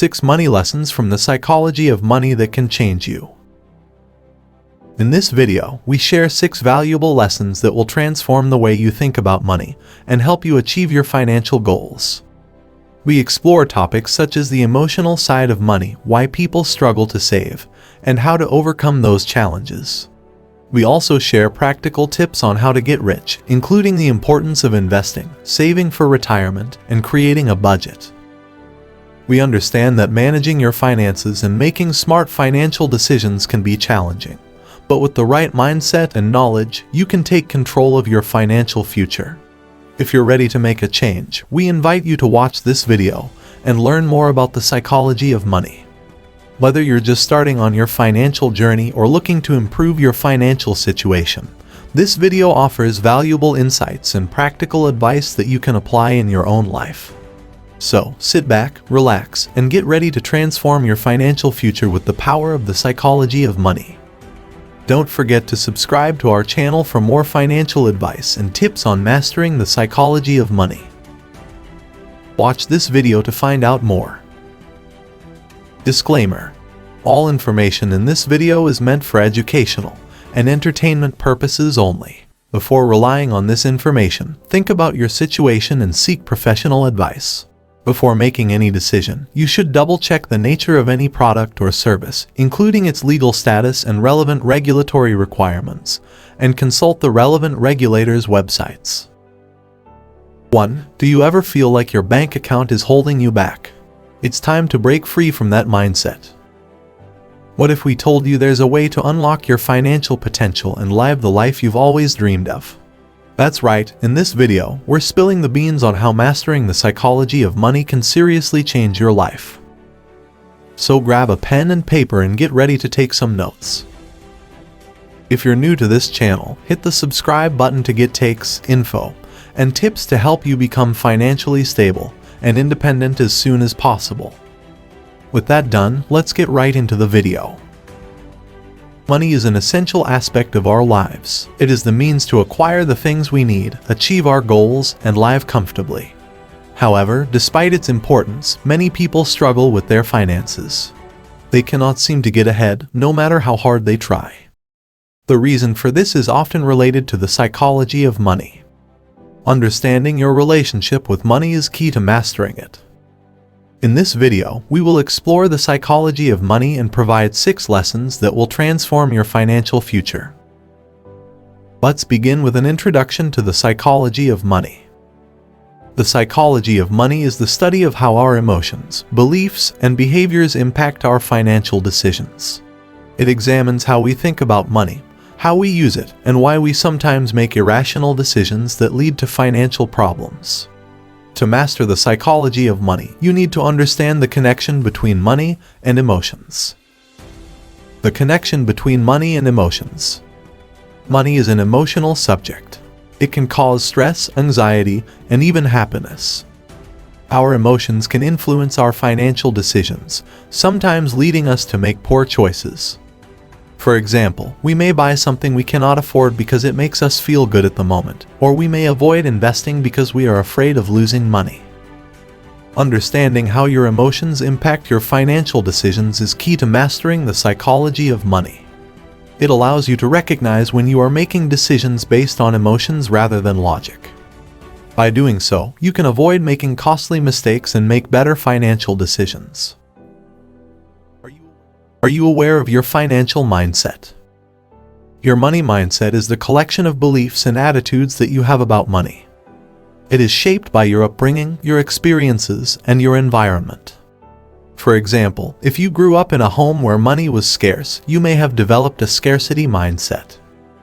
6 money lessons from the psychology of money that can change you. In this video, we share 6 valuable lessons that will transform the way you think about money and help you achieve your financial goals. We explore topics such as the emotional side of money, why people struggle to save, and how to overcome those challenges. We also share practical tips on how to get rich, including the importance of investing, saving for retirement, and creating a budget. We understand that managing your finances and making smart financial decisions can be challenging, but with the right mindset and knowledge, you can take control of your financial future. If you're ready to make a change, we invite you to watch this video and learn more about the psychology of money. Whether you're just starting on your financial journey or looking to improve your financial situation, this video offers valuable insights and practical advice that you can apply in your own life. So, sit back, relax, and get ready to transform your financial future with the power of the psychology of money. Don't forget to subscribe to our channel for more financial advice and tips on mastering the psychology of money. Watch this video to find out more. Disclaimer: all information in this video is meant for educational and entertainment purposes only. Before relying on this information, think about your situation and seek professional advice. Before making any decision, you should double-check the nature of any product or service, including its legal status and relevant regulatory requirements, and consult the relevant regulators' websites. 1. Do you ever feel like your bank account is holding you back? It's time to break free from that mindset. What if we told you there's a way to unlock your financial potential and live the life you've always dreamed of? That's right, in this video, we're spilling the beans on how mastering the psychology of money can seriously change your life. So grab a pen and paper and get ready to take some notes. If you're new to this channel, hit the subscribe button to get takes, info, and tips to help you become financially stable and independent as soon as possible. With that done, let's get right into the video. Money is an essential aspect of our lives. It is the means to acquire the things we need, achieve our goals, and live comfortably. However, despite its importance, many people struggle with their finances. They cannot seem to get ahead, no matter how hard they try. The reason for this is often related to the psychology of money. Understanding your relationship with money is key to mastering it. In this video, we will explore the psychology of money and provide 6 lessons that will transform your financial future. Let's begin with an introduction to the psychology of money. The psychology of money is the study of how our emotions, beliefs, and behaviors impact our financial decisions. It examines how we think about money, how we use it, and why we sometimes make irrational decisions that lead to financial problems. To master the psychology of money, you need to understand the connection between money and emotions. The connection between money and emotions. Money is an emotional subject. It can cause stress, anxiety, and even happiness. Our emotions can influence our financial decisions, sometimes leading us to make poor choices. For example, we may buy something we cannot afford because it makes us feel good at the moment, or we may avoid investing because we are afraid of losing money. Understanding how your emotions impact your financial decisions is key to mastering the psychology of money. It allows you to recognize when you are making decisions based on emotions rather than logic. By doing so, you can avoid making costly mistakes and make better financial decisions. Are you aware of your financial mindset? Your money mindset is the collection of beliefs and attitudes that you have about money. It is shaped by your upbringing, your experiences, and your environment. For example, if you grew up in a home where money was scarce, you may have developed a scarcity mindset.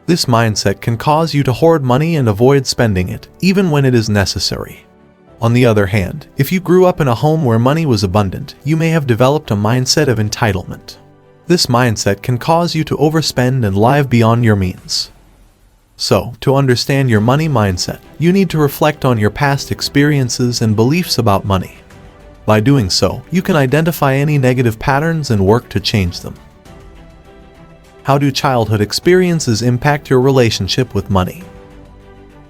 This mindset can cause you to hoard money and avoid spending it, even when it is necessary. On the other hand, if you grew up in a home where money was abundant, you may have developed a mindset of entitlement. This mindset can cause you to overspend and live beyond your means. So, to understand your money mindset, you need to reflect on your past experiences and beliefs about money. By doing so, you can identify any negative patterns and work to change them. How do childhood experiences impact your relationship with money?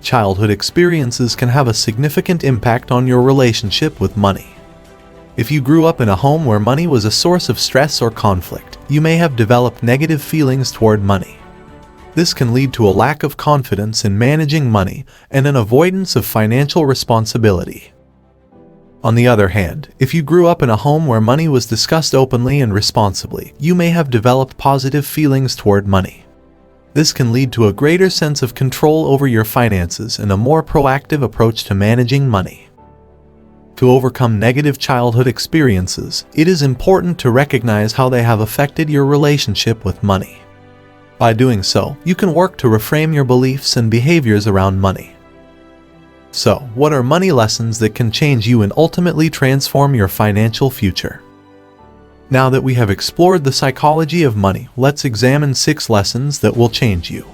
Childhood experiences can have a significant impact on your relationship with money. If you grew up in a home where money was a source of stress or conflict, you may have developed negative feelings toward money. This can lead to a lack of confidence in managing money and an avoidance of financial responsibility. On the other hand, if you grew up in a home where money was discussed openly and responsibly, you may have developed positive feelings toward money. This can lead to a greater sense of control over your finances and a more proactive approach to managing money. To overcome negative childhood experiences, it is important to recognize how they have affected your relationship with money. By doing so, you can work to reframe your beliefs and behaviors around money. So, what are money lessons that can change you and ultimately transform your financial future? Now that we have explored the psychology of money, let's examine 6 lessons that will change you.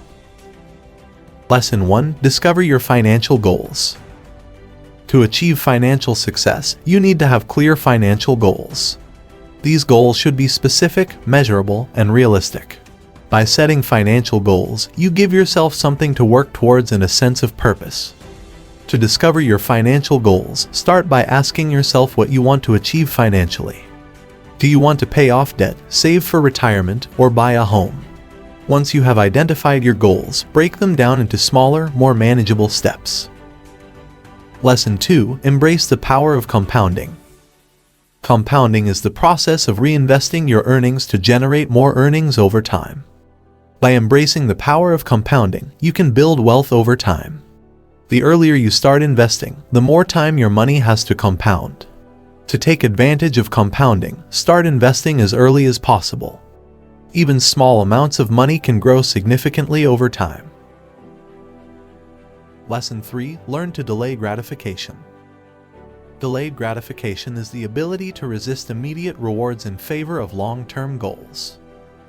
Lesson 1. Discover your financial goals. To achieve financial success, you need to have clear financial goals. These goals should be specific, measurable, and realistic. By setting financial goals, you give yourself something to work towards and a sense of purpose. To discover your financial goals, start by asking yourself what you want to achieve financially. Do you want to pay off debt, save for retirement, or buy a home? Once you have identified your goals, break them down into smaller, more manageable steps. Lesson 2. Embrace the power of compounding. Compounding is the process of reinvesting your earnings to generate more earnings over time. By embracing the power of compounding, you can build wealth over time. The earlier you start investing, the more time your money has to compound. To take advantage of compounding, start investing as early as possible. Even small amounts of money can grow significantly over time. Lesson 3. Learn to delay gratification. Delayed gratification is the ability to resist immediate rewards in favor of long-term goals.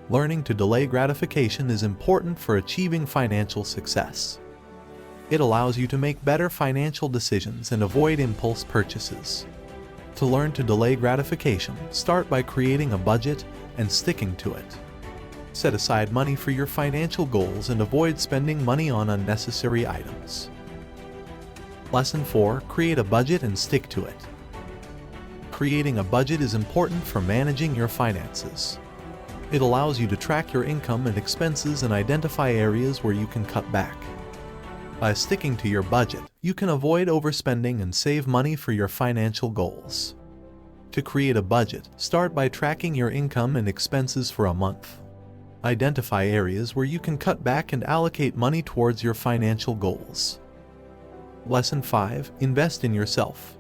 Learning to delay gratification is important for achieving financial success. It allows you to make better financial decisions and avoid impulse purchases. To learn to delay gratification, start by creating a budget and sticking to it. Set aside money for your financial goals and avoid spending money on unnecessary items. Lesson 4. Create a budget and stick to it. Creating a budget is important for managing your finances. It allows you to track your income and expenses and identify areas where you can cut back. By sticking to your budget, you can avoid overspending and save money for your financial goals. To create a budget, start by tracking your income and expenses for a month. Identify areas where you can cut back and allocate money towards your financial goals. Lesson 5. Invest in yourself.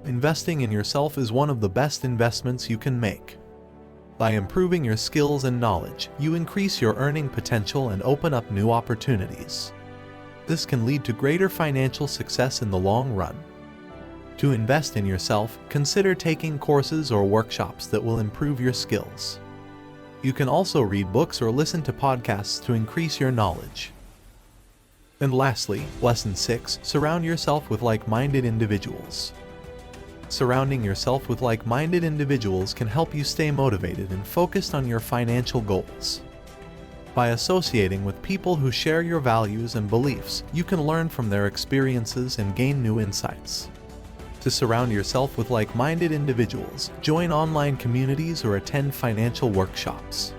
Investing in yourself is one of the best investments you can make. By improving your skills and knowledge, you increase your earning potential and open up new opportunities. This can lead to greater financial success in the long run. To invest in yourself, consider taking courses or workshops that will improve your skills. You can also read books or listen to podcasts to increase your knowledge. And lastly, Lesson 6. Surround yourself with like-minded individuals. Surrounding yourself with like-minded individuals can help you stay motivated and focused on your financial goals. By associating with people who share your values and beliefs, you can learn from their experiences and gain new insights. To surround yourself with like-minded individuals, join online communities or attend financial workshops.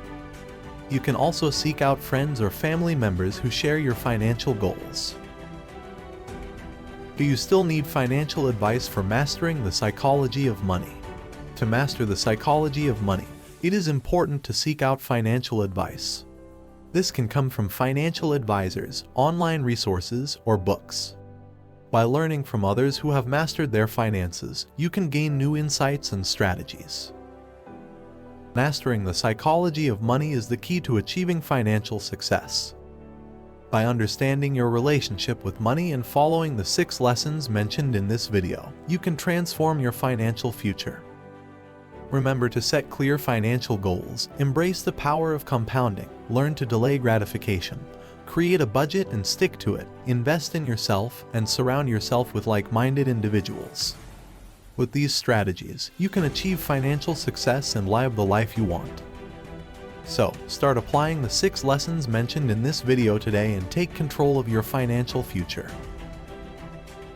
You can also seek out friends or family members who share your financial goals. Do you still need financial advice for mastering the psychology of money? To master the psychology of money, it is important to seek out financial advice. This can come from financial advisors, online resources, or books. By learning from others who have mastered their finances, you can gain new insights and strategies. Mastering the psychology of money is the key to achieving financial success. By understanding your relationship with money and following the 6 lessons mentioned in this video, you can transform your financial future. Remember to set clear financial goals, embrace the power of compounding, learn to delay gratification, create a budget and stick to it, invest in yourself, and surround yourself with like-minded individuals. With these strategies, you can achieve financial success and live the life you want. So, start applying the 6 lessons mentioned in this video today and take control of your financial future.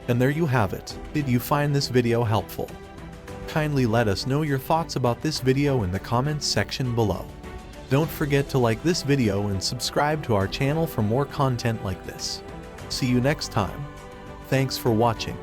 And there you have it. Did you find this video helpful? kindly let us know your thoughts about this video in the comments section below. Don't forget to like this video and subscribe to our channel for more content like this. See you next time. Thanks for watching.